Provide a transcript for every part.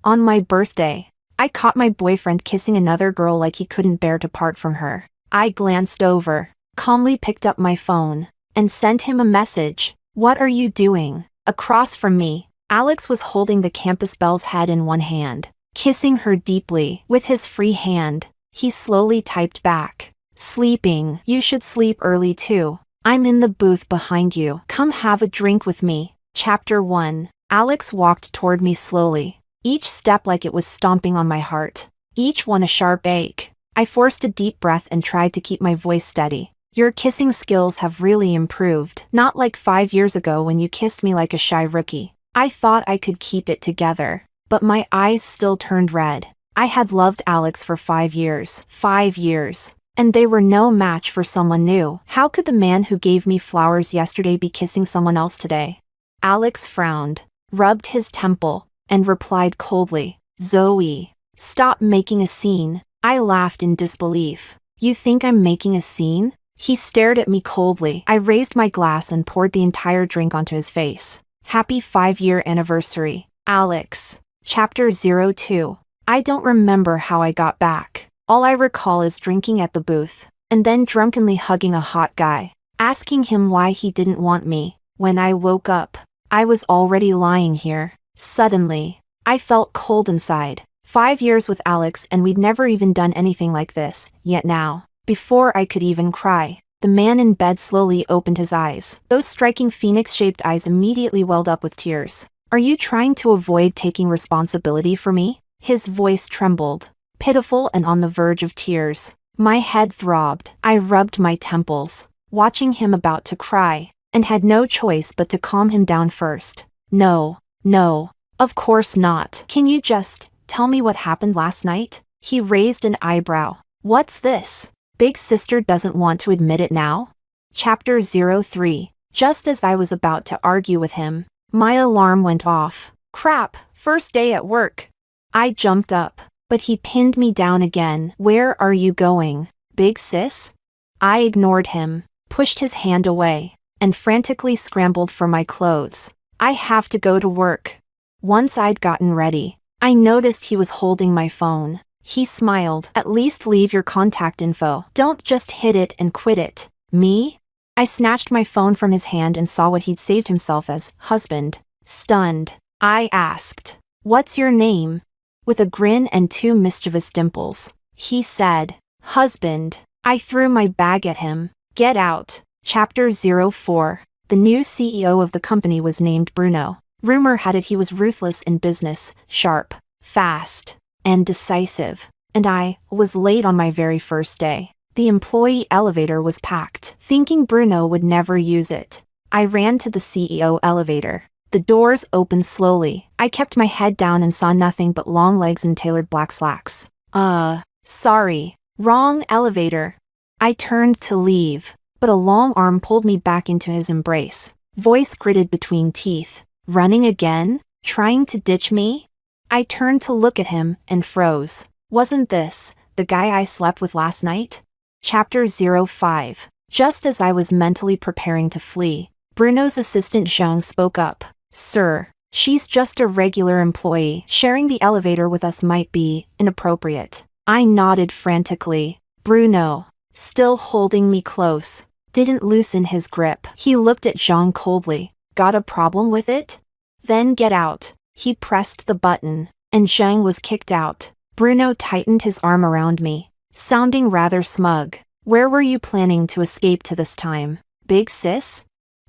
On my birthday, I caught my boyfriend kissing another girl like he couldn't bear to part from her. I glanced over, calmly picked up my phone, and sent him a message. What are you doing? Across from me, Alex was holding the campus belle's head in one hand, kissing her deeply with his free hand. He slowly typed back, sleeping. You should sleep early too. I'm in the booth behind you. Come have a drink with me. Chapter 1. Alex walked toward me slowly, each step like it was stomping on my heart, each one a sharp ache. I forced a deep breath and tried to keep my voice steady. Your kissing skills have really improved. Not like 5 years ago when you kissed me like a shy rookie. I thought I could keep it together, but my eyes still turned red. I had loved Alex for 5 years. 5 years. And they were no match for someone new. How could the man who gave me flowers yesterday be kissing someone else today? Alex frowned, rubbed his temple, and replied coldly, Zoe, stop making a scene. I laughed in disbelief. You think I'm making a scene? He stared at me coldly. I raised my glass and poured the entire drink onto his face. Happy 5-year anniversary, Alex. Chapter 02. I don't remember how I got back. All I recall is drinking at the booth, and then drunkenly hugging a hot guy, asking him why he didn't want me. When I woke up, I was already lying here. Suddenly, I felt cold inside. 5 years with Alex and we'd never even done anything like this, yet now, before I could even cry, the man in bed slowly opened his eyes. Those striking phoenix-shaped eyes immediately welled up with tears. Are you trying to avoid taking responsibility for me? His voice trembled, pitiful and on the verge of tears. My head throbbed. I rubbed my temples, watching him about to cry, and had no choice but to calm him down first. No, of course not. Can you just tell me what happened last night? He raised an eyebrow. What's this? Big sister doesn't want to admit it now? Chapter 03. Just as I was about to argue with him, my alarm went off. Crap, first day at work. I jumped up, but he pinned me down again. Where are you going, big sis? I ignored him, pushed his hand away, and frantically scrambled for my clothes. I have to go to work. Once I'd gotten ready, I noticed he was holding my phone. He smiled. At least leave your contact info. Don't just hit it and quit it. Me? I snatched my phone from his hand and saw what he'd saved himself as, husband. Stunned, I asked, what's your name? With a grin and 2 mischievous dimples, he said, husband. I threw my bag at him. Get out. Chapter 04. The new CEO of the company was named Bruno. Rumor had it he was ruthless in business, sharp, fast, and decisive. And I was late on my very first day. The employee elevator was packed. Thinking Bruno would never use it, I ran to the CEO elevator. The doors opened slowly. I kept my head down and saw nothing but long legs and tailored black slacks. Sorry. Wrong elevator. I turned to leave, but a long arm pulled me back into his embrace. Voice gritted between teeth. Running again? Trying to ditch me? I turned to look at him and froze. Wasn't this the guy I slept with last night? Chapter 05. Just as I was mentally preparing to flee, Bruno's assistant Zhang spoke up. Sir, she's just a regular employee. Sharing the elevator with us might be inappropriate. I nodded frantically. Bruno, still holding me close, didn't loosen his grip. He looked at Zhang coldly. Got a problem with it? Then get out. He pressed the button, and Zhang was kicked out. Bruno tightened his arm around me, sounding rather smug. Where were you planning to escape to this time, big sis?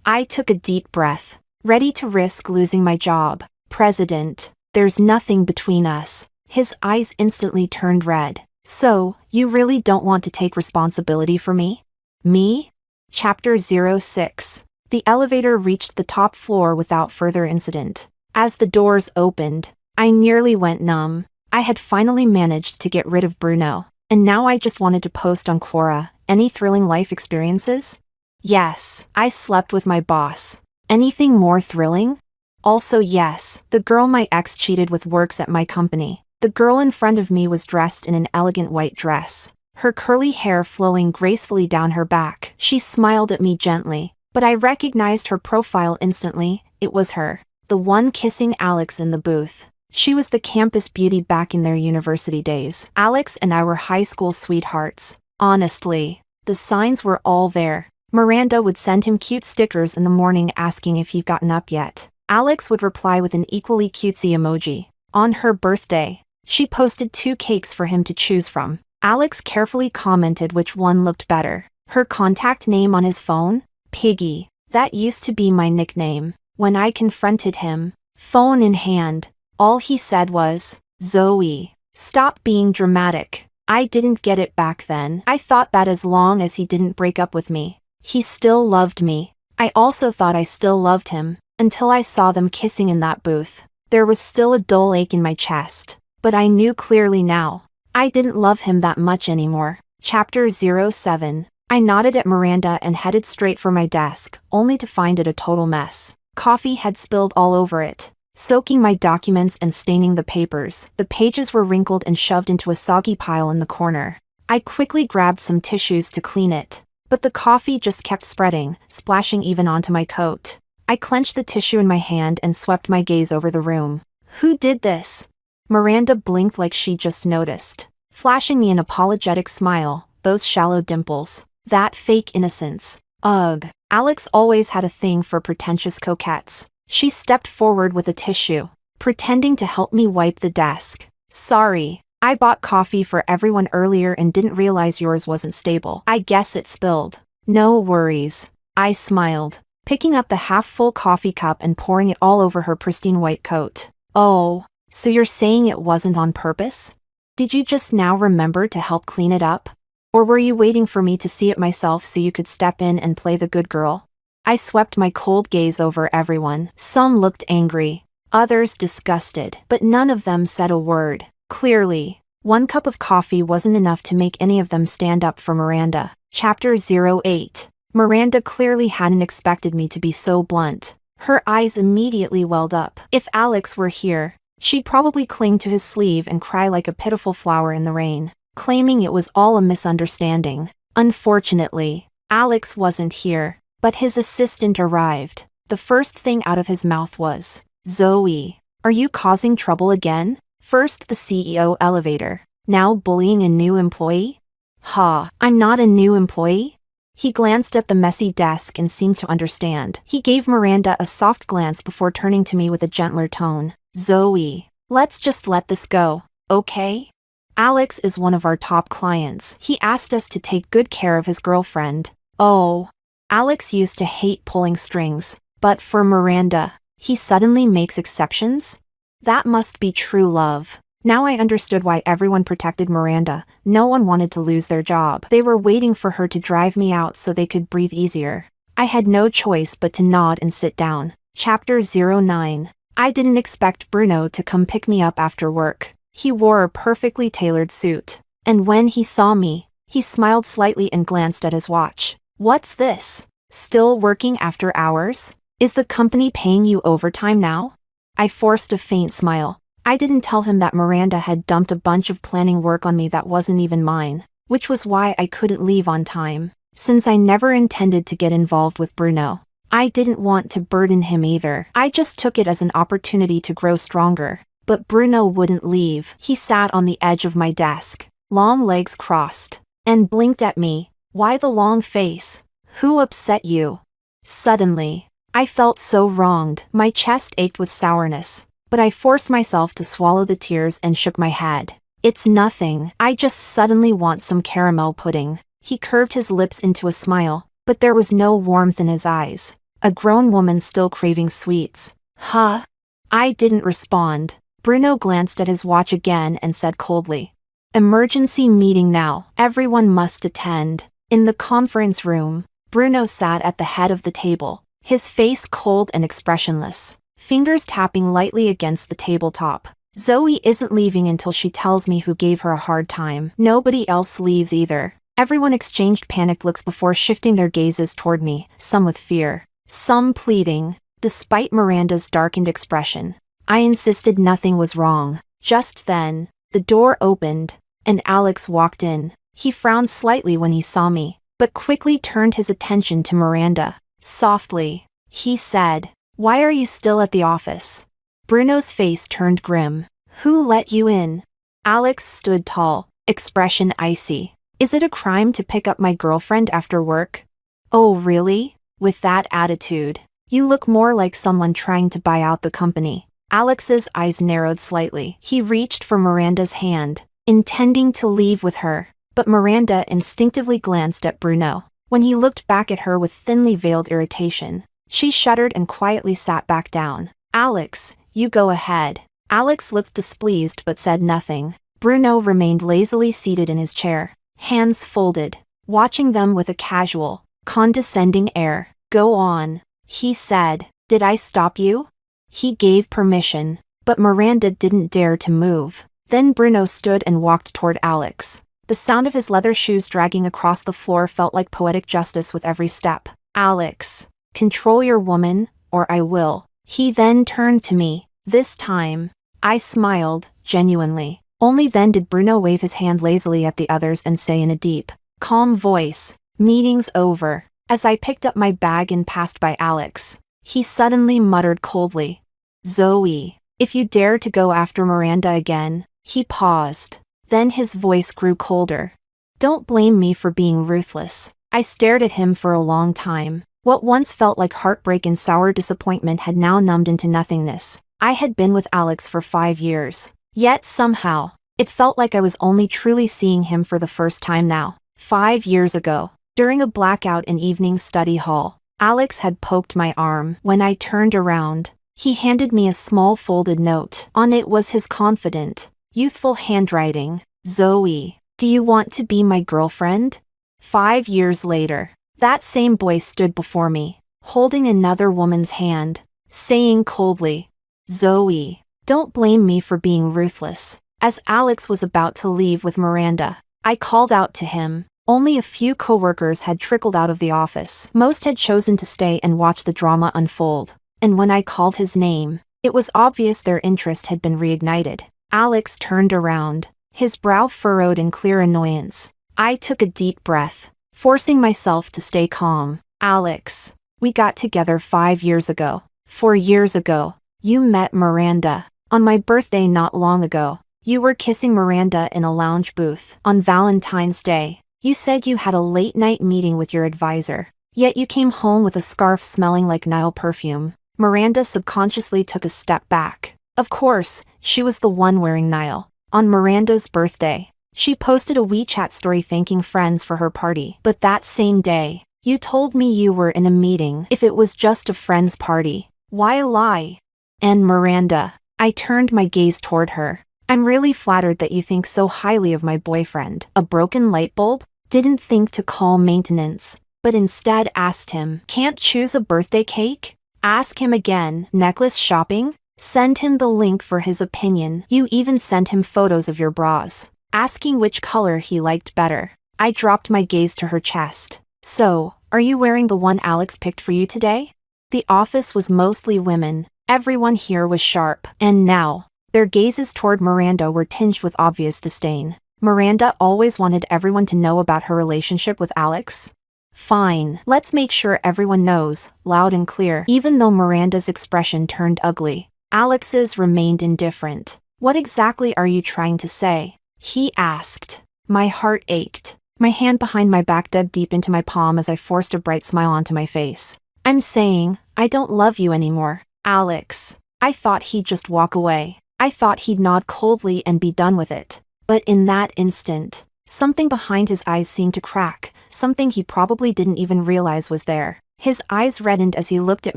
I took a deep breath, ready to risk losing my job. President, there's nothing between us. His eyes instantly turned red. So, you really don't want to take responsibility for me? Me? Chapter 06. The elevator reached the top floor without further incident. As the doors opened, I nearly went numb. I had finally managed to get rid of Bruno, and now I just wanted to post on Quora. Any thrilling life experiences? Yes, I slept with my boss. Anything more thrilling? Also yes, the girl my ex cheated with works at my company. The girl in front of me was dressed in an elegant white dress, her curly hair flowing gracefully down her back. She smiled at me gently, but I recognized her profile instantly. It was her, the one kissing Alex in the booth. She was the campus beauty back in their university days. Alex and I were high school sweethearts. Honestly, the signs were all there. Miranda would send him cute stickers in the morning asking if he'd gotten up yet. Alex would reply with an equally cutesy emoji. On her birthday, she posted 2 cakes for him to choose from. Alex carefully commented which one looked better. Her contact name on his phone? Piggy. That used to be my nickname. When I confronted him, phone in hand, all he said was, "Zoe, stop being dramatic." I didn't get it back then. I thought that as long as he didn't break up with me, he still loved me. I also thought I still loved him, until I saw them kissing in that booth. There was still a dull ache in my chest, but I knew clearly now. I didn't love him that much anymore. Chapter 07. I nodded at Miranda and headed straight for my desk, only to find it a total mess. Coffee had spilled all over it, soaking my documents and staining the papers. The pages were wrinkled and shoved into a soggy pile in the corner. I quickly grabbed some tissues to clean it, but the coffee just kept spreading, splashing even onto my coat. I clenched the tissue in my hand and swept my gaze over the room. Who did this? Miranda blinked like she just noticed, flashing me an apologetic smile, those shallow dimples, that fake innocence. Ugh. Alex always had a thing for pretentious coquettes. She stepped forward with a tissue, pretending to help me wipe the desk. Sorry, I bought coffee for everyone earlier and didn't realize yours wasn't stable. I guess it spilled. No worries. I smiled, picking up the half-full coffee cup and pouring it all over her pristine white coat. Oh, so you're saying it wasn't on purpose? Did you just now remember to help clean it up? Or were you waiting for me to see it myself so you could step in and play the good girl? I swept my cold gaze over everyone. Some looked angry, others disgusted, but none of them said a word. Clearly, 1 cup of coffee wasn't enough to make any of them stand up for Miranda. Chapter 08. Miranda clearly hadn't expected me to be so blunt. Her eyes immediately welled up. If Alex were here, she'd probably cling to his sleeve and cry like a pitiful flower in the rain, claiming it was all a misunderstanding. Unfortunately, Alex wasn't here, but his assistant arrived. The first thing out of his mouth was, "Zoe, are you causing trouble again? First the CEO elevator, now bullying a new employee?" "Ha, I'm not a new employee." He glanced at the messy desk and seemed to understand. He gave Miranda a soft glance before turning to me with a gentler tone. "Zoe, let's just let this go, okay? Alex is one of our top clients. He asked us to take good care of his girlfriend." Oh. Alex used to hate pulling strings, but for Miranda, he suddenly makes exceptions? That must be true love. Now I understood why everyone protected Miranda. No one wanted to lose their job. They were waiting for her to drive me out so they could breathe easier. I had no choice but to nod and sit down. Chapter 09. I didn't expect Bruno to come pick me up after work. He wore a perfectly tailored suit, and when he saw me, he smiled slightly and glanced at his watch. "What's this? Still working after hours? Is the company paying you overtime now?" I forced a faint smile. I didn't tell him that Miranda had dumped a bunch of planning work on me that wasn't even mine, which was why I couldn't leave on time. Since I never intended to get involved with Bruno, I didn't want to burden him either. I just took it as an opportunity to grow stronger. But Bruno wouldn't leave. He sat on the edge of my desk, long legs crossed, and blinked at me. "Why the long face? Who upset you?" Suddenly, I felt so wronged. My chest ached with sourness, but I forced myself to swallow the tears and shook my head. "It's nothing. I just suddenly want some caramel pudding." He curved his lips into a smile, but there was no warmth in his eyes. A grown woman still craving sweets. Huh? I didn't respond. Bruno glanced at his watch again and said coldly, "Emergency meeting now. Everyone must attend." In the conference room, Bruno sat at the head of the table, his face cold and expressionless, fingers tapping lightly against the tabletop. "Zoe isn't leaving until she tells me who gave her a hard time. Nobody else leaves either." Everyone exchanged panicked looks before shifting their gazes toward me, some with fear, some pleading. Despite Miranda's darkened expression, I insisted nothing was wrong. Just then, the door opened, and Alex walked in. He frowned slightly when he saw me, but quickly turned his attention to Miranda. Softly, he said, "Why are you still at the office? Bruno's face turned grim. Who let you in? Alex stood tall, expression icy. Is it a crime to pick up my girlfriend after work? Oh really? With that attitude, you look more like someone trying to buy out the company. Alex's eyes narrowed slightly. He reached for Miranda's hand, intending to leave with her, but Miranda instinctively glanced at Bruno. When he looked back at her with thinly veiled irritation, she shuddered and quietly sat back down. Alex, you go ahead. Alex looked displeased but said nothing. Bruno remained lazily seated in his chair, hands folded, watching them with a casual, condescending air. Go on, he said. Did I stop you? He gave permission, but Miranda didn't dare to move. Then Bruno stood and walked toward Alex. The sound of his leather shoes dragging across the floor felt like poetic justice with every step. Alex, control your woman, or I will. He then turned to me. This time, I smiled, genuinely. Only then did Bruno wave his hand lazily at the others and say in a deep, calm voice, meeting's over. As I picked up my bag and passed by Alex, he suddenly muttered coldly, Zoe, if you dare to go after Miranda again. He paused. Then his voice grew colder. Don't blame me for being ruthless. I stared at him for a long time. What once felt like heartbreak and sour disappointment had now numbed into nothingness. I had been with Alex for 5 years. Yet somehow, it felt like I was only truly seeing him for the first time now. 5 years ago, during a blackout in evening study hall, Alex had poked my arm. When I turned around, he handed me a small folded note. On it was his confident, youthful handwriting. Zoe, do you want to be my girlfriend? 5 years later, that same boy stood before me, holding another woman's hand, saying coldly, Zoe, don't blame me for being ruthless. As Alex was about to leave with Miranda, I called out to him. Only a few coworkers had trickled out of the office. Most had chosen to stay and watch the drama unfold. And when I called his name, it was obvious their interest had been reignited. Alex turned around, his brow furrowed in clear annoyance. I took a deep breath, forcing myself to stay calm. Alex, we got together 5 years ago. 4 years ago, you met Miranda. On my birthday not long ago, you were kissing Miranda in a lounge booth. On Valentine's Day, you said you had a late-night meeting with your advisor, yet you came home with a scarf smelling like Nile perfume. Miranda subconsciously took a step back. Of course, she was the one wearing Nile. On Miranda's birthday, she posted a WeChat story thanking friends for her party. But that same day, you told me you were in a meeting. If it was just a friend's party, why lie? And Miranda, I turned my gaze toward her. I'm really flattered that you think so highly of my boyfriend. A broken light bulb? Didn't think to call maintenance, but instead asked him, can't choose a birthday cake? Ask him again, necklace shopping? Send him the link for his opinion. You even sent him photos of your bras, asking which color he liked better. I dropped my gaze to her chest. So, are you wearing the one Alex picked for you today? The office was mostly women. Everyone here was sharp. And now, their gazes toward Miranda were tinged with obvious disdain. Miranda always wanted everyone to know about her relationship with Alex. Fine, let's make sure everyone knows, loud and clear. Even though Miranda's expression turned ugly, Alex's remained indifferent. What exactly are you trying to say? He asked. My heart ached. My hand behind my back dug deep into my palm as I forced a bright smile onto my face. I'm saying, I don't love you anymore, Alex. I thought he'd just walk away. I thought he'd nod coldly and be done with it. But in that instant, something behind his eyes seemed to crack, something he probably didn't even realize was there. His eyes reddened as he looked at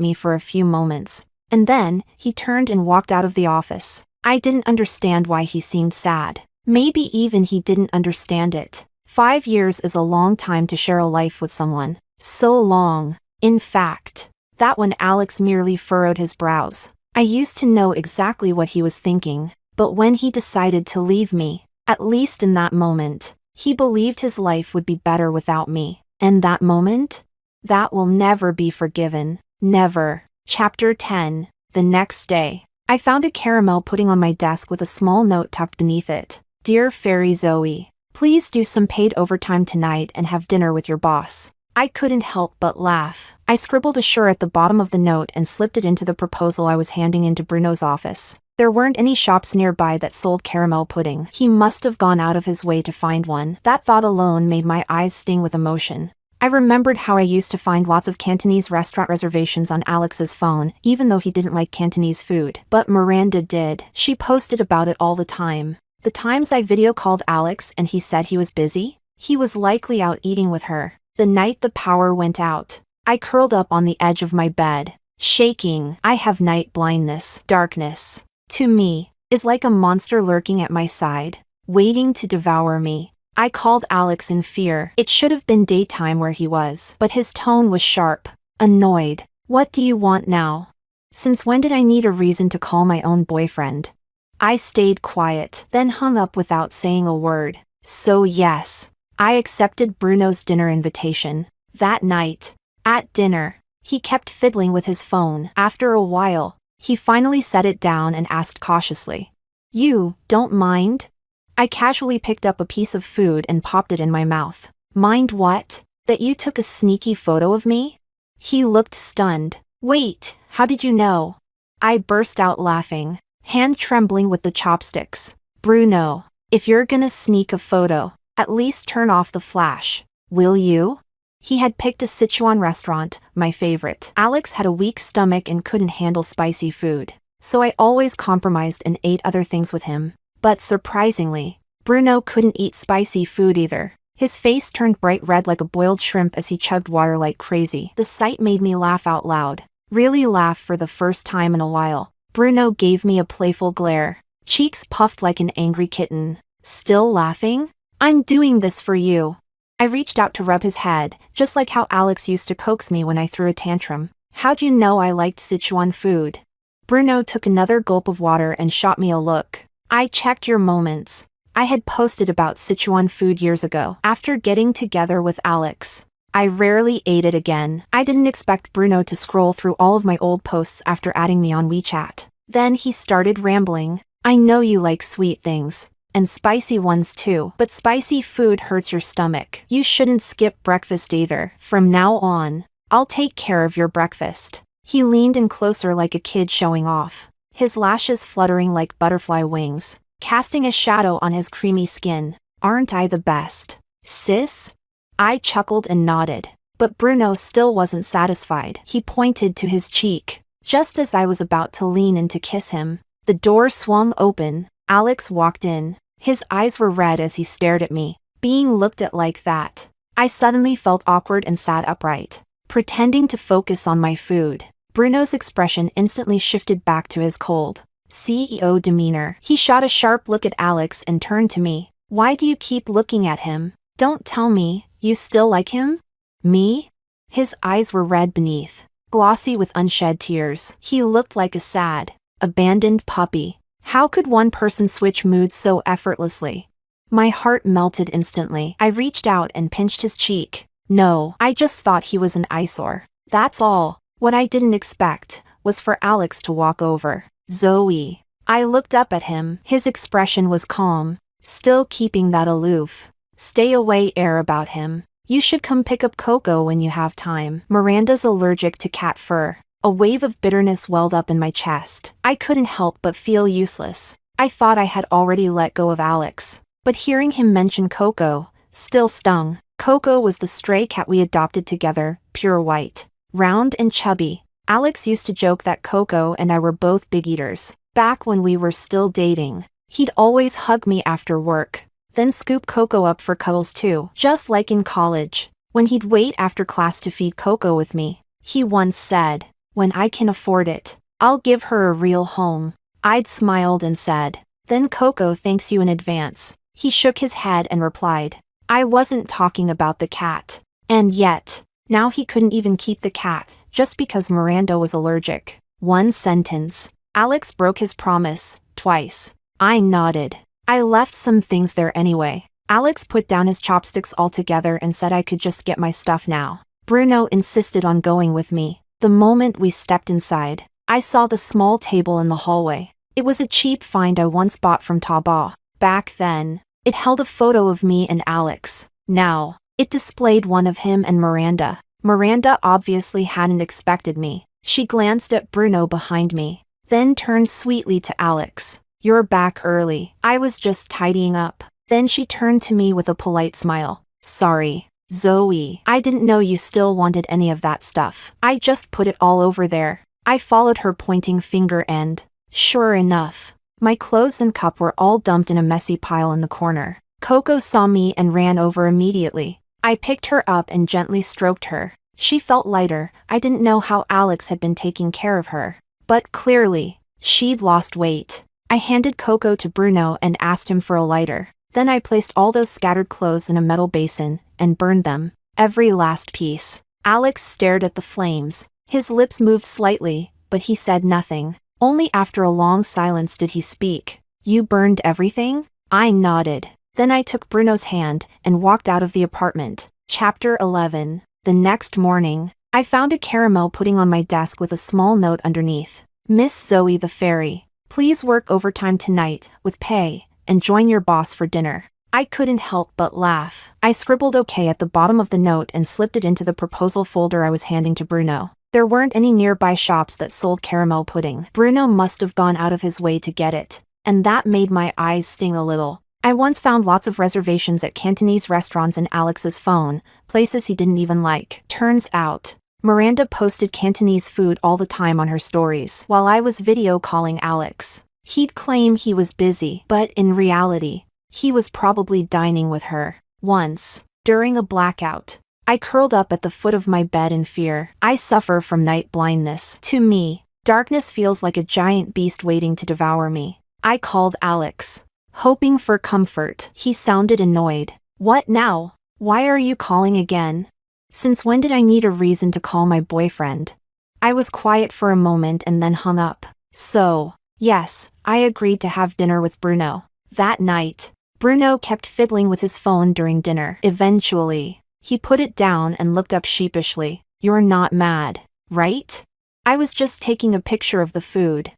me for a few moments, and then, he turned and walked out of the office. I didn't understand why he seemed sad. Maybe even he didn't understand it. 5 years is a long time to share a life with someone. So long. In fact, that when Alex merely furrowed his brows, I used to know exactly what he was thinking. But when he decided to leave me, at least in that moment, he believed his life would be better without me. And that moment? That will never be forgiven. Never. Chapter 10. The next day, I found a caramel pudding on my desk with a small note tucked beneath it. Dear Fairy Zoe, please do some paid overtime tonight and have dinner with your boss. I couldn't help but laugh. I scribbled a sure at the bottom of the note and slipped it into the proposal I was handing into Bruno's office. There weren't any shops nearby that sold caramel pudding. He must have gone out of his way to find one. That thought alone made my eyes sting with emotion. I remembered how I used to find lots of Cantonese restaurant reservations on Alex's phone, even though he didn't like Cantonese food. But Miranda did. She posted about it all the time. The times I video called Alex and he said he was busy, he was likely out eating with her. The night the power went out, I curled up on the edge of my bed, shaking. I have night blindness. Darkness, to me, is like a monster lurking at my side, waiting to devour me. I called Alex in fear. It should have been daytime where he was, but his tone was sharp, annoyed. What do you want now? Since when did I need a reason to call my own boyfriend? I stayed quiet, then hung up without saying a word. So yes, I accepted Bruno's dinner invitation. That night, at dinner, he kept fiddling with his phone. After a while, he finally set it down and asked cautiously, "You don't mind?" I casually picked up a piece of food and popped it in my mouth. Mind what? That you took a sneaky photo of me? He looked stunned. Wait, how did you know? I burst out laughing, hand trembling with the chopsticks. Bruno, if you're gonna sneak a photo, at least turn off the flash, will you? He had picked a Sichuan restaurant, my favorite. Alex had a weak stomach and couldn't handle spicy food, so I always compromised and ate other things with him. But surprisingly, Bruno couldn't eat spicy food either. His face turned bright red like a boiled shrimp as he chugged water like crazy. The sight made me laugh out loud. Really laugh for the first time in a while. Bruno gave me a playful glare. Cheeks puffed like an angry kitten. Still laughing? I'm doing this for you. I reached out to rub his head, just like how Alex used to coax me when I threw a tantrum. How'd you know I liked Sichuan food? Bruno took another gulp of water and shot me a look. I checked your moments. I had posted about Sichuan food years ago. After getting together with Alex, I rarely ate it again. I didn't expect Bruno to scroll through all of my old posts after adding me on WeChat. Then he started rambling. I know you like sweet things, and spicy ones too, but spicy food hurts your stomach. You shouldn't skip breakfast either. From now on, I'll take care of your breakfast. He leaned in closer like a kid showing off, his lashes fluttering like butterfly wings, casting a shadow on his creamy skin. Aren't I the best, sis? I chuckled and nodded, but Bruno still wasn't satisfied. He pointed to his cheek. Just as I was about to lean in to kiss him, the door swung open. Alex walked in. His eyes were red as he stared at me. Being looked at like that, I suddenly felt awkward and sat upright, pretending to focus on my food. Bruno's expression instantly shifted back to his cold CEO demeanor. He shot a sharp look at Alex and turned to me. Why do you keep looking at him? Don't tell me, you still like him? Me? His eyes were red beneath, glossy with unshed tears. He looked like a sad, abandoned puppy. How could one person switch moods so effortlessly? My heart melted instantly. I reached out and pinched his cheek. No, I just thought he was an eyesore. That's all. What I didn't expect was for Alex to walk over. Zoe. I looked up at him. His expression was calm, still keeping that aloof, stay away air about him. You should come pick up Coco when you have time. Miranda's allergic to cat fur. A wave of bitterness welled up in my chest. I couldn't help but feel useless. I thought I had already let go of Alex, but hearing him mention Coco still stung. Coco was the stray cat we adopted together, pure white, round and chubby. Alex used to joke that Coco and I were both big eaters. Back when we were still dating, he'd always hug me after work, then scoop Coco up for cuddles too. Just like in college, when he'd wait after class to feed Coco with me. He once said, "When I can afford it, I'll give her a real home." I'd smiled and said, "Then Coco thanks you in advance." He shook his head and replied, "I wasn't talking about the cat." And yet, now he couldn't even keep the cat, just because Miranda was allergic. One sentence. Alex broke his promise, twice. I nodded. I left some things there anyway. Alex put down his chopsticks altogether and said I could just get my stuff now. Bruno insisted on going with me. The moment we stepped inside, I saw the small table in the hallway. It was a cheap find I once bought from Taobao. Back then, it held a photo of me and Alex. Now, It displayed one of him and Miranda. Miranda obviously hadn't expected me. She glanced at Bruno behind me, then turned sweetly to Alex. "You're back early. I was just tidying up." Then she turned to me with a polite smile. "Sorry, Zoe. I didn't know you still wanted any of that stuff. I just put it all over there." I followed her pointing finger and, sure enough, my clothes and cup were all dumped in a messy pile in the corner. Coco saw me and ran over immediately. I picked her up and gently stroked her. She felt lighter. I didn't know how Alex had been taking care of her, but clearly, she'd lost weight. I handed Coco to Bruno and asked him for a lighter. Then I placed all those scattered clothes in a metal basin and burned them, every last piece. Alex stared at the flames. His lips moved slightly, but he said nothing. Only after a long silence did he speak. "You burned everything?" I nodded. Then I took Bruno's hand and walked out of the apartment. Chapter 11. The next morning, I found a caramel pudding on my desk with a small note underneath. "Miss Zoe the Fairy, please work overtime tonight, with pay, and join your boss for dinner." I couldn't help but laugh. I scribbled okay at the bottom of the note and slipped it into the proposal folder I was handing to Bruno. There weren't any nearby shops that sold caramel pudding. Bruno must have gone out of his way to get it, and that made my eyes sting a little. I once found lots of reservations at Cantonese restaurants in Alex's phone, places he didn't even like. Turns out, Miranda posted Cantonese food all the time on her stories while I was video calling Alex. He'd claim he was busy, but in reality, he was probably dining with her. Once, during a blackout, I curled up at the foot of my bed in fear. I suffer from night blindness. To me, darkness feels like a giant beast waiting to devour me. I called Alex, hoping for comfort. He sounded annoyed. "What now? Why are you calling again? Since when did I need a reason to call my boyfriend?" I was quiet for a moment and then hung up. So, yes, I agreed to have dinner with Bruno. That night, Bruno kept fiddling with his phone during dinner. Eventually, he put it down and looked up sheepishly. "You're not mad, right?" I was just taking a picture of the food.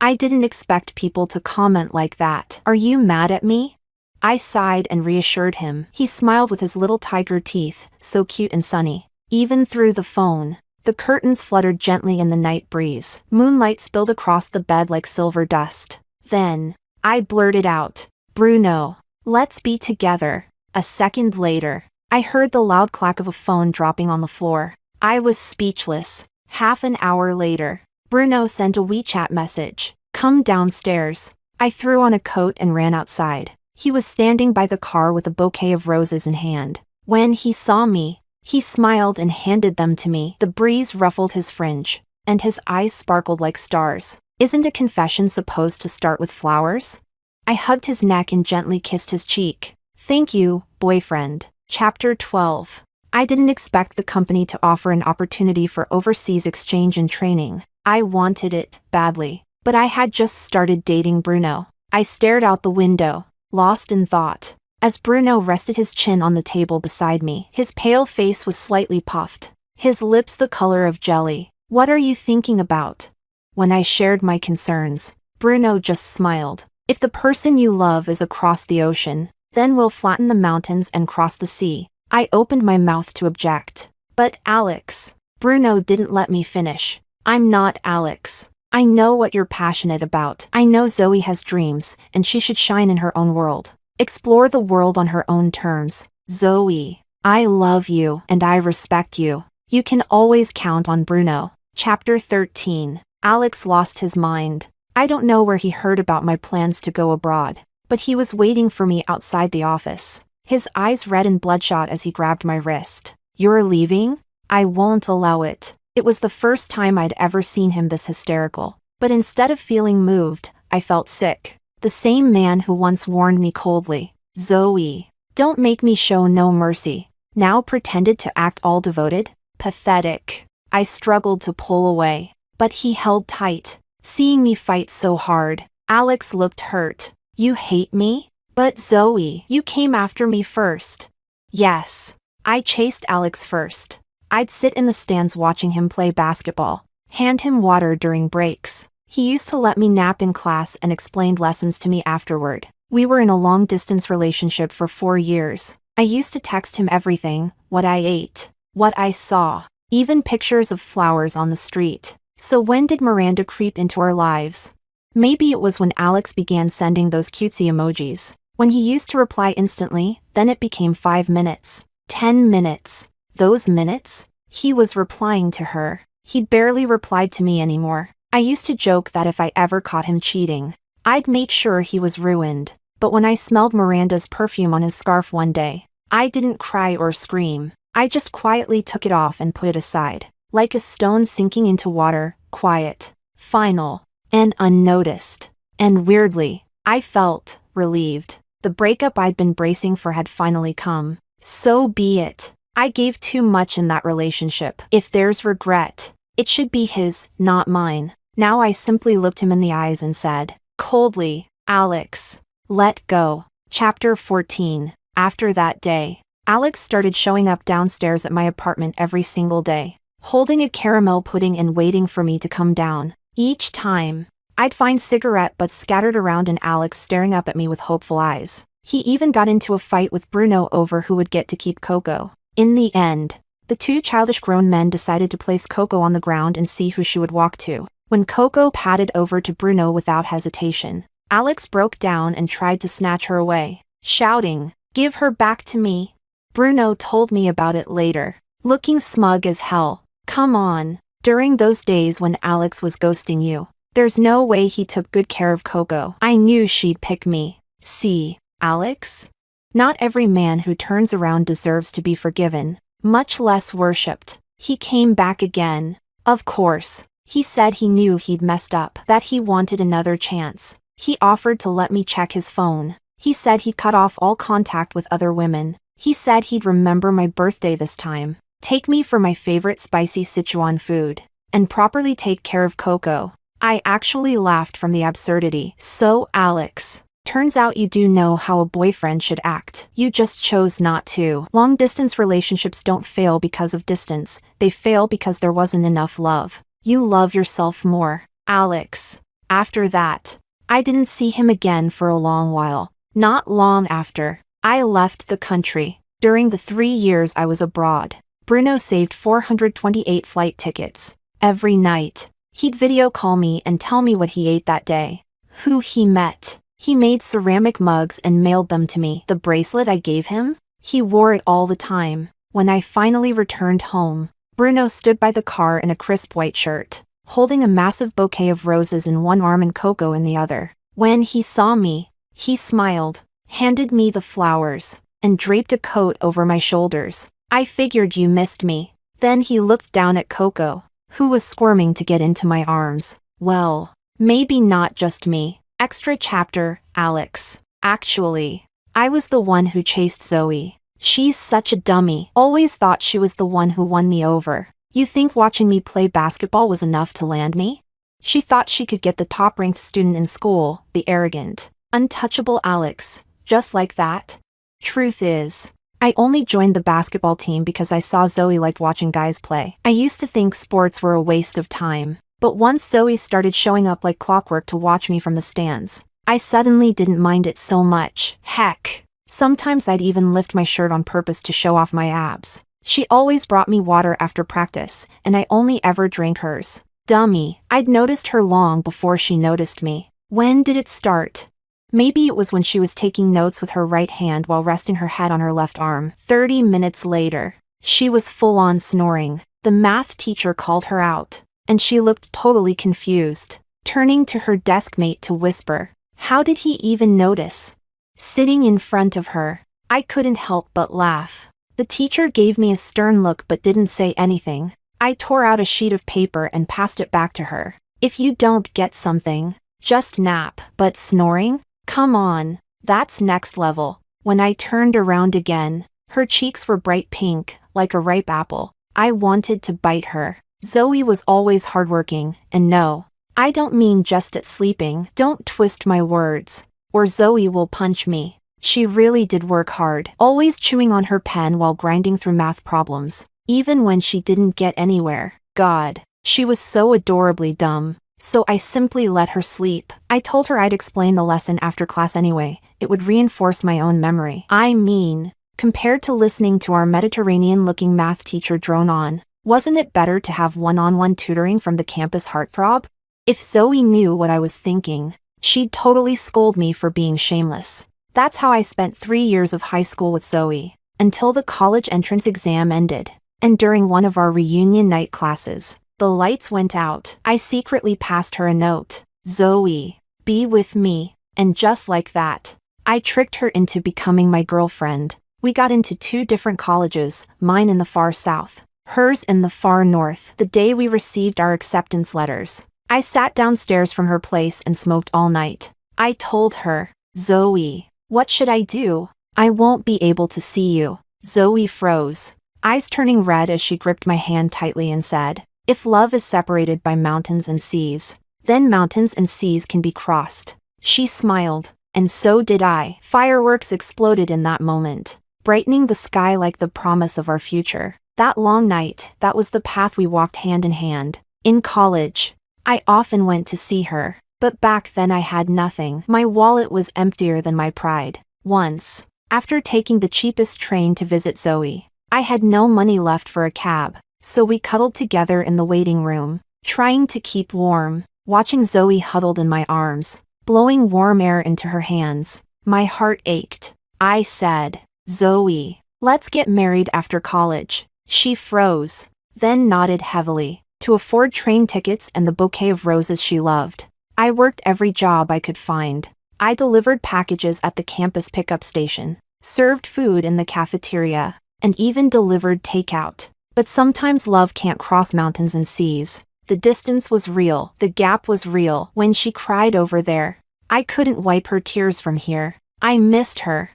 I didn't expect people to comment like that. "Are you mad at me?" I sighed and reassured him. He smiled with his little tiger teeth, so cute and sunny. Even through the phone, the curtains fluttered gently in the night breeze. Moonlight spilled across the bed like silver dust. Then, I blurted out, "Bruno, let's be together." A second later, I heard the loud clack of a phone dropping on the floor. I was speechless. Half an hour later, Bruno sent a WeChat message. "Come downstairs." I threw on a coat and ran outside. He was standing by the car with a bouquet of roses in hand. When he saw me, he smiled and handed them to me. The breeze ruffled his fringe, and his eyes sparkled like stars. Isn't a confession supposed to start with flowers? I hugged his neck and gently kissed his cheek. "Thank you, boyfriend." Chapter 12. I didn't expect the company to offer an opportunity for overseas exchange and training. I wanted it badly, but I had just started dating Bruno. I stared out the window, lost in thought, as Bruno rested his chin on the table beside me. His pale face was slightly puffed, his lips the color of jelly. "What are you thinking about?" When I shared my concerns, Bruno just smiled. "If the person you love is across the ocean, then we'll flatten the mountains and cross the sea." I opened my mouth to object. "But Alex," Bruno didn't let me finish. "I'm not Alex. I know what you're passionate about. I know Zoe has dreams, and she should shine in her own world. Explore the world on her own terms. Zoe, I love you and I respect you. You can always count on Bruno." Chapter 13. Alex lost his mind. I don't know where he heard about my plans to go abroad, but he was waiting for me outside the office. His eyes red and bloodshot as he grabbed my wrist. "You're leaving? I won't allow it." It was the first time I'd ever seen him this hysterical. But instead of feeling moved, I felt sick. The same man who once warned me coldly, "Zoe, don't make me show no mercy," now pretended to act all devoted. Pathetic. I struggled to pull away, but he held tight. Seeing me fight so hard, Alex looked hurt. "You hate me? But Zoe, you came after me first." Yes, I chased Alex first. I'd sit in the stands watching him play basketball, hand him water during breaks. He used to let me nap in class and explained lessons to me afterward. We were in a long-distance relationship for 4 years, I used to text him everything, what I ate, what I saw, even pictures of flowers on the street. So when did Miranda creep into our lives? Maybe it was when Alex began sending those cutesy emojis. When he used to reply instantly, then it became 5 minutes, 10 minutes. Those minutes? He was replying to her. He barely replied to me anymore. I used to joke that if I ever caught him cheating, I'd make sure he was ruined. But when I smelled Miranda's perfume on his scarf one day, I didn't cry or scream. I just quietly took it off and put it aside. Like a stone sinking into water, quiet, final, and unnoticed. And weirdly, I felt relieved. The breakup I'd been bracing for had finally come. So be it. I gave too much in that relationship. If there's regret, it should be his, not mine. Now I simply looked him in the eyes and said, coldly, Alex, let go. Chapter 14. After that day, Alex started showing up downstairs at my apartment every single day, holding a caramel pudding and waiting for me to come down. Each time, I'd find cigarette butts scattered around and Alex staring up at me with hopeful eyes. He even got into a fight with Bruno over who would get to keep Coco. In the end, the two childish grown men decided to place Coco on the ground and see who she would walk to. When Coco padded over to Bruno without hesitation, Alex broke down and tried to snatch her away, shouting, "Give her back to me." Bruno told me about it later, looking smug as hell. Come on. During those days when Alex was ghosting you, there's no way he took good care of Coco. I knew she'd pick me. See, Alex? Not every man who turns around deserves to be forgiven, much less worshipped. He came back again. Of course. He said he knew he'd messed up, that he wanted another chance. He offered to let me check his phone. He said he'd cut off all contact with other women. He said he'd remember my birthday this time, take me for my favorite spicy Sichuan food, and properly take care of Coco. I actually laughed from the absurdity. So, Alex, turns out you do know how a boyfriend should act. You just chose not to. Long-distance relationships don't fail because of distance. They fail because there wasn't enough love. You love yourself more, Alex. After that, I didn't see him again for a long while. Not long after, I left the country. During the 3 years I was abroad, Bruno saved 428 flight tickets. Every night, he'd video call me and tell me what he ate that day, who he met. He made ceramic mugs and mailed them to me. The bracelet I gave him? He wore it all the time. When I finally returned home, Bruno stood by the car in a crisp white shirt, holding a massive bouquet of roses in one arm and Coco in the other. When he saw me, he smiled, handed me the flowers, and draped a coat over my shoulders. I figured you missed me. Then he looked down at Coco, who was squirming to get into my arms. Well, maybe not just me. Extra chapter, Alex. Actually, I was the one who chased Zoe. She's such a dummy. Always thought she was the one who won me over. You think watching me play basketball was enough to land me? She thought she could get the top-ranked student in school, the arrogant, untouchable Alex, just like that. Truth is, I only joined the basketball team because I saw Zoe liked watching guys play. I used to think sports were a waste of time, but once Zoe started showing up like clockwork to watch me from the stands, I suddenly didn't mind it so much. Heck, sometimes I'd even lift my shirt on purpose to show off my abs. She always brought me water after practice, and I only ever drank hers. Dummy, I'd noticed her long before she noticed me. When did it start? Maybe it was when she was taking notes with her right hand while resting her head on her left arm. 30 minutes later, she was full-on snoring. The math teacher called her out, and she looked totally confused, turning to her desk mate to whisper, "How did he even notice?" Sitting in front of her, I couldn't help but laugh. The teacher gave me a stern look but didn't say anything. I tore out a sheet of paper and passed it back to her. If you don't get something, just nap. But snoring? Come on, that's next level. When I turned around again, her cheeks were bright pink, like a ripe apple. I wanted to bite her. Zoe was always hardworking, and no, I don't mean just at sleeping. Don't twist my words, or Zoe will punch me. She really did work hard, always chewing on her pen while grinding through math problems, even when she didn't get anywhere. God, she was so adorably dumb. So I simply let her sleep. I told her I'd explain the lesson after class anyway. It would reinforce my own memory. I mean, compared to listening to our Mediterranean-looking math teacher drone on. Wasn't it better to have one-on-one tutoring from the campus heartthrob? If Zoe knew what I was thinking, she'd totally scold me for being shameless. That's how I spent 3 years of high school with Zoe, until the college entrance exam ended. And during one of our reunion night classes, the lights went out. I secretly passed her a note. Zoe, be with me. And just like that, I tricked her into becoming my girlfriend. We got into 2 different colleges, mine in the far south, hers in the far north. The day we received our acceptance letters, I sat downstairs from her place and smoked all night. I told her, Zoe, what should I do? I won't be able to see you. Zoe froze, eyes turning red as she gripped my hand tightly and said, if love is separated by mountains and seas, then mountains and seas can be crossed. She smiled, and so did I. Fireworks exploded in that moment, brightening the sky like the promise of our future. That long night, that was the path we walked hand in hand. In college, I often went to see her, but back then I had nothing. My wallet was emptier than my pride. Once, after taking the cheapest train to visit Zoe, I had no money left for a cab, so we cuddled together in the waiting room, trying to keep warm, watching Zoe huddled in my arms, blowing warm air into her hands. My heart ached. I said, Zoe, let's get married after college. She froze, then nodded heavily, to afford train tickets and the bouquet of roses she loved. I worked every job I could find. I delivered packages at the campus pickup station, served food in the cafeteria, and even delivered takeout. But sometimes love can't cross mountains and seas. The distance was real, the gap was real. When she cried over there, I couldn't wipe her tears from here. I missed her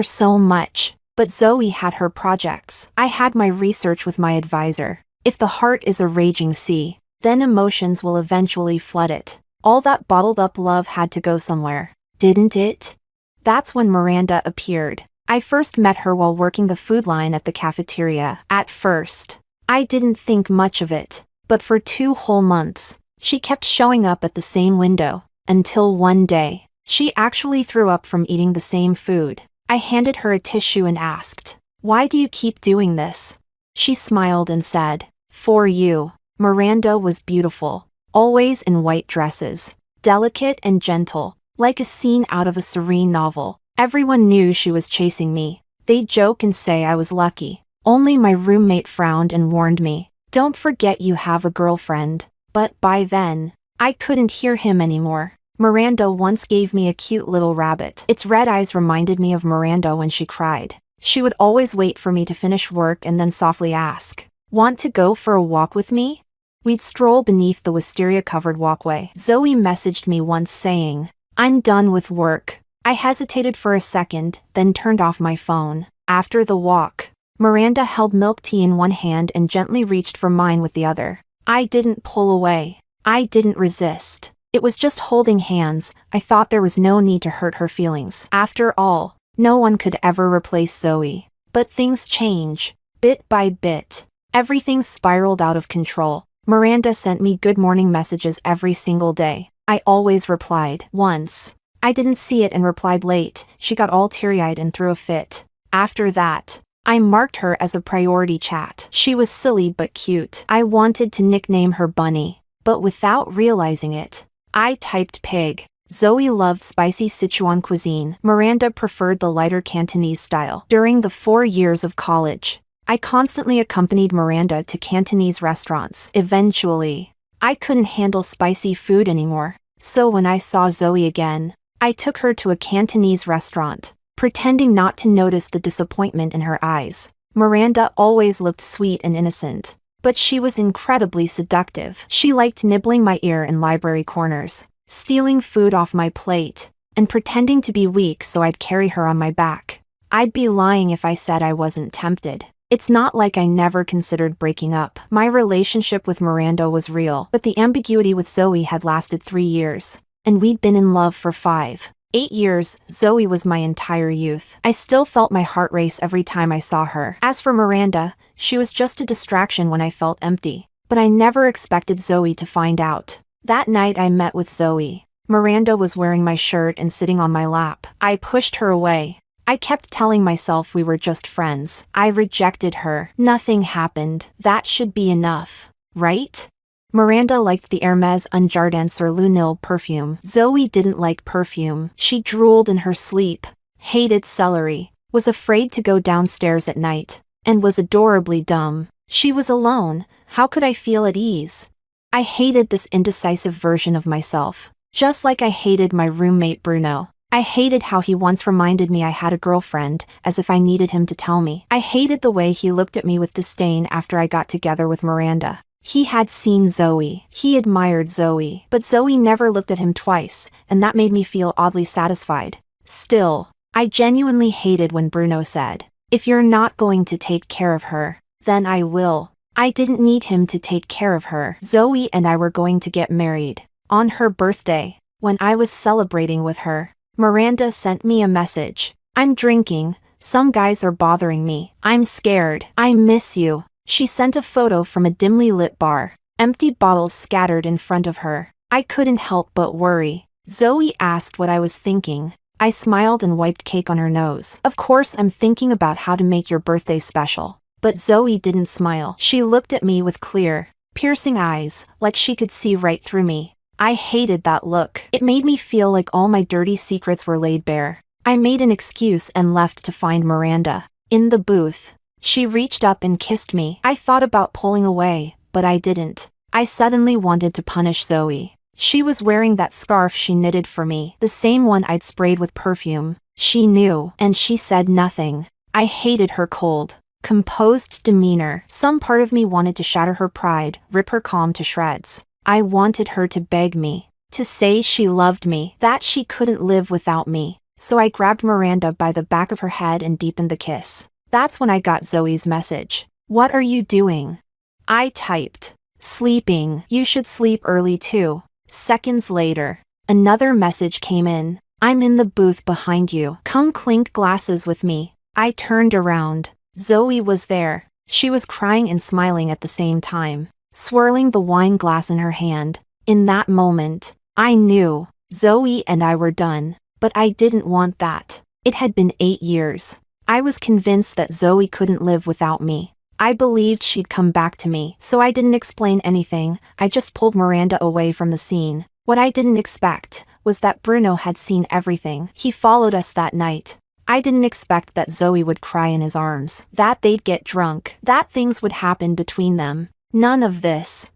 so much. But Zoe had her projects. I had my research with my advisor. If the heart is a raging sea, then emotions will eventually flood it. All that bottled up love had to go somewhere, didn't it? That's when Miranda appeared. I first met her while working the food line at the cafeteria. At first, I didn't think much of it, but for 2 whole months, she kept showing up at the same window, until one day, she actually threw up from eating the same food. I handed her a tissue and asked, why do you keep doing this? She smiled and said, for you. Miranda was beautiful, always in white dresses, delicate and gentle, like a scene out of a serene novel. Everyone knew she was chasing me. They'd joke and say I was lucky. Only my roommate frowned and warned me, don't forget you have a girlfriend. But by then, I couldn't hear him anymore. Miranda once gave me a cute little rabbit. Its red eyes reminded me of Miranda when she cried. She would always wait for me to finish work and then softly ask, want to go for a walk with me? We'd stroll beneath the wisteria-covered walkway. Zoe messaged me once saying, I'm done with work. I hesitated for a second, then turned off my phone. After the walk, Miranda held milk tea in one hand and gently reached for mine with the other. I didn't pull away. I didn't resist. It was just holding hands. I thought there was no need to hurt her feelings. After all, no one could ever replace Zoe. But things change, bit by bit. Everything spiraled out of control. Miranda sent me good morning messages every single day. I always replied. Once, I didn't see it and replied late. She got all teary-eyed and threw a fit. After that, I marked her as a priority chat. She was silly but cute. I wanted to nickname her Bunny, but without realizing it, I typed pig. Zoe loved spicy Sichuan cuisine. Miranda preferred the lighter Cantonese style. During the 4 years of college, I constantly accompanied Miranda to Cantonese restaurants. Eventually, I couldn't handle spicy food anymore. So when I saw Zoe again, I took her to a Cantonese restaurant, pretending not to notice the disappointment in her eyes. Miranda always looked sweet and innocent, but she was incredibly seductive. She liked nibbling my ear in library corners, stealing food off my plate, and pretending to be weak so I'd carry her on my back. I'd be lying if I said I wasn't tempted. It's not like I never considered breaking up. My relationship with Miranda was real, but the ambiguity with Zoe had lasted 3 years, and we'd been in love for 5. 8 years. Zoe was my entire youth. I still felt my heart race every time I saw her. As for Miranda, she was just a distraction when I felt empty. But I never expected Zoe to find out. That night I met with Zoe. Miranda was wearing my shirt and sitting on my lap. I pushed her away. I kept telling myself we were just friends. I rejected her. Nothing happened. That should be enough, right? Miranda liked the Hermès Un Jardin sur le Nil perfume. Zoe didn't like perfume. She drooled in her sleep, hated celery, was afraid to go downstairs at night, and was adorably dumb. She was alone. How could I feel at ease? I hated this indecisive version of myself, just like I hated my roommate Bruno. I hated how he once reminded me I had a girlfriend, as if I needed him to tell me. I hated the way he looked at me with disdain after I got together with Miranda. He had seen Zoe. He admired Zoe, but Zoe never looked at him twice, and that made me feel oddly satisfied. Still, I genuinely hated when Bruno said, "If you're not going to take care of her, then I will." I didn't need him to take care of her. Zoe and I were going to get married. On her birthday, when I was celebrating with her, Miranda sent me a message. "I'm drinking. Some guys are bothering me. I'm scared. I miss you." She sent a photo from a dimly lit bar, empty bottles scattered in front of her. I couldn't help but worry. Zoe asked what I was thinking. I smiled and wiped cake on her nose. "Of course I'm thinking about how to make your birthday special." But Zoe didn't smile. She looked at me with clear, piercing eyes, like she could see right through me. I hated that look. It made me feel like all my dirty secrets were laid bare. I made an excuse and left to find Miranda. In the booth, she reached up and kissed me. I thought about pulling away, but I didn't. I suddenly wanted to punish Zoe. She was wearing that scarf she knitted for me, the same one I'd sprayed with perfume. She knew, and she said nothing. I hated her cold, composed demeanor. Some part of me wanted to shatter her pride, rip her calm to shreds. I wanted her to beg me, to say she loved me, that she couldn't live without me. So I grabbed Miranda by the back of her head and deepened the kiss. That's when I got Zoe's message. "What are you doing?" I typed, "Sleeping. You should sleep early too." Seconds later, another message came in. "I'm in the booth behind you. Come clink glasses with me." I turned around. Zoe was there. She was crying and smiling at the same time, swirling the wine glass in her hand. In that moment, I knew Zoe and I were done. But I didn't want that. It had been 8 years. I was convinced that Zoe couldn't live without me. I believed she'd come back to me, so I didn't explain anything. I just pulled Miranda away from the scene. What I didn't expect was that Bruno had seen everything. He followed us that night. I didn't expect that Zoe would cry in his arms, that they'd get drunk, that things would happen between them. None of this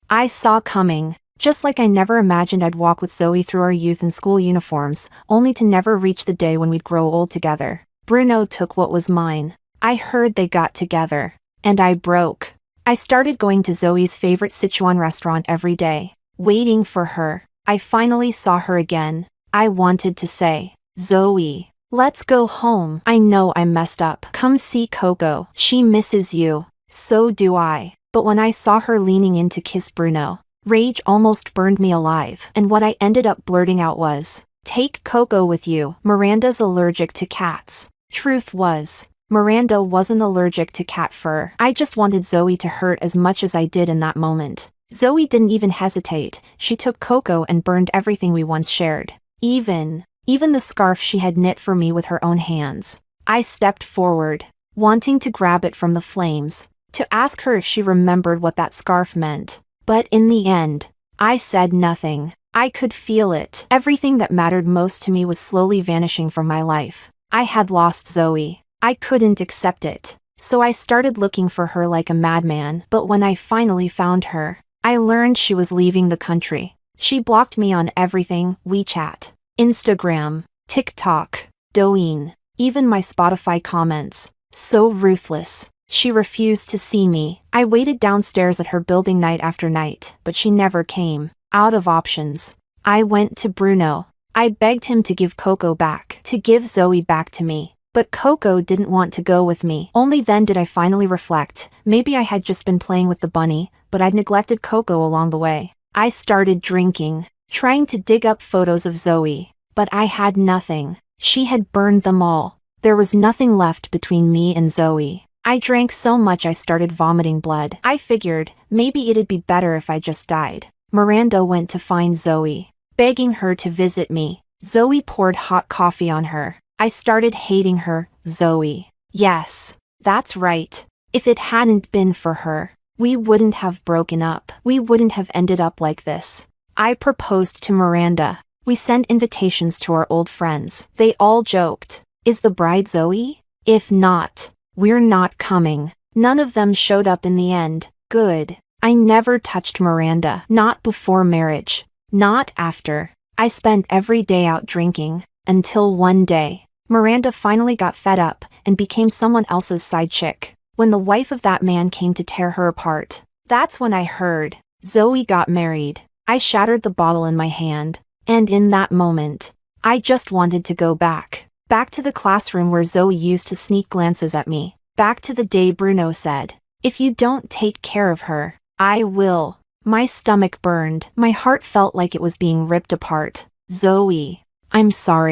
I saw coming. Just like I never imagined I'd walk with Zoe through our youth in school uniforms, only to never reach the day when we'd grow old together. Bruno took what was mine. I heard they got together. And I broke. I started going to Zoe's favorite Sichuan restaurant every day, waiting for her. I finally saw her again. I wanted to say, "Zoe, let's go home. I know I messed up. Come see Coco. She misses you." So do I. But when I saw her leaning in to kiss Bruno, rage almost burned me alive, and what I ended up blurting out was, "Take Coco with you. Miranda's allergic to cats." Truth was, Miranda wasn't allergic to cat fur. I just wanted Zoe to hurt as much as I did in that moment. Zoe didn't even hesitate. She took Coco and burned everything we once shared. Even the scarf she had knit for me with her own hands. I stepped forward, wanting to grab it from the flames, to ask her if she remembered what that scarf meant. But in the end, I said nothing. I could feel it. Everything that mattered most to me was slowly vanishing from my life. I had lost Zoe. I couldn't accept it. So I started looking for her like a madman. But when I finally found her, I learned she was leaving the country. She blocked me on everything: WeChat, Instagram, TikTok, Douyin, even my Spotify comments. So ruthless. She refused to see me. I waited downstairs at her building night after night, but she never came. Out of options, I went to Bruno. I begged him to give Coco back, to give Zoe back to me. But Coco didn't want to go with me. Only then did I finally reflect. Maybe I had just been playing with the bunny, but I'd neglected Coco along the way. I started drinking, trying to dig up photos of Zoe. But I had nothing. She had burned them all. There was nothing left between me and Zoe. I drank so much I started vomiting blood. I figured, maybe it'd be better if I just died. Miranda went to find Zoe, begging her to visit me. Zoe poured hot coffee on her. I started hating her, Zoe. Yes, that's right. If it hadn't been for her, we wouldn't have broken up. We wouldn't have ended up like this. I proposed to Miranda. We sent invitations to our old friends. They all joked. Is the bride Zoe? If not, we're not coming. None of them showed up in the end. Good. I never touched Miranda. Not before marriage. Not after. I spent every day out drinking, until one day, Miranda finally got fed up and became someone else's side chick. When the wife of that man came to tear her apart, that's when I heard Zoe got married. I shattered the bottle in my hand, and in that moment, I just wanted to go back. Back to the classroom where Zoe used to sneak glances at me. Back to the day Bruno said, "If you don't take care of her, I will." My stomach burned. My heart felt like it was being ripped apart. Zoe, I'm sorry.